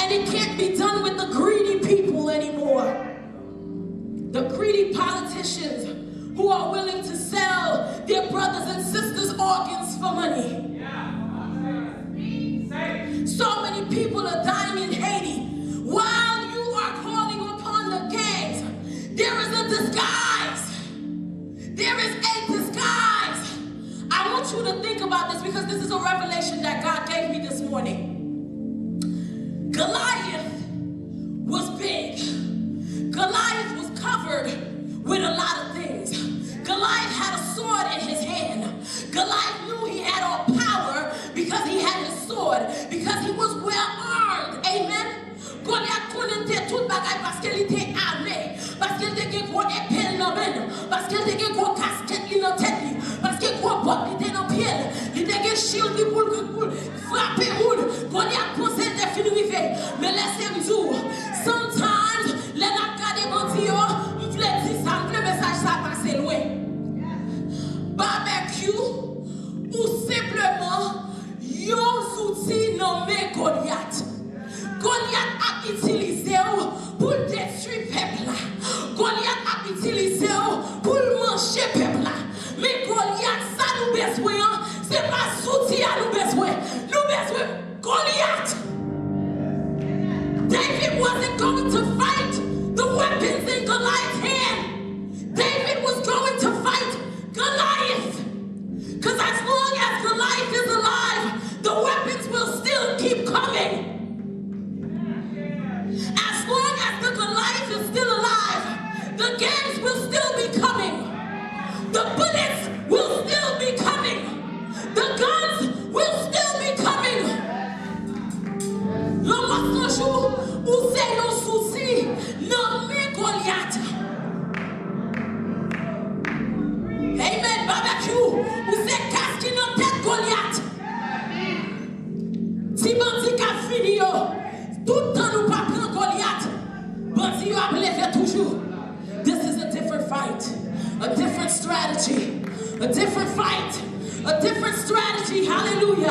And it can't be done with the greedy people anymore. The greedy politicians who are willing to sell their brothers and sisters' organs for money. So many people are dying in Haiti. While you are calling upon the gangs, there is a disguise. There is a disguise. I want you to think about this because this is a revelation that God gave me this morning. Goliath was big. Goliath was covered with a lot of things. Goliath had a sword in his hand. Goliath knew he had all power because he had his sword, because he was well armed. Amen. Goliath connaissait toute bagaille parce qu'il était armé, parce qu'il était gros épée dans main, parce qu'il était gros casquette dans tête, parce qu'il gros botte était dans pied, il était shield pour frapper roule. Goliath pensait des fins arriver, mais laissez-moi dire, sometimes les n'a des bandits, on voulait dire ça, le message ça passe loin. Barbecue ou simplement yon outil nommé Goliath. Goliath a utilisé pour détruire le peuple. Goliath a utilisé pour manger le peuple. Mais Goliath, ça nous besoin, c'est pas outil à nous besoin. Nous besoin Goliath. David wasn't going to fight the weapons in Goliath's hand. David was going to fight Goliath. Because as long as Goliath is alive, the weapons will still keep coming. As long as the Goliath is still alive, the gangs will still be coming. The bullets will still be coming. The guns will still be coming. L'homme jour où c'est nos soucis, nommé Goliath. Amen, barbecue, où c'est casse qui n'a tête Goliath. Si bandit a fini, tout le temps nous pas prendre Goliath. Bandit a levé toujours. This is a different fight, a different strategy, a different fight, a different strategy. Hallelujah.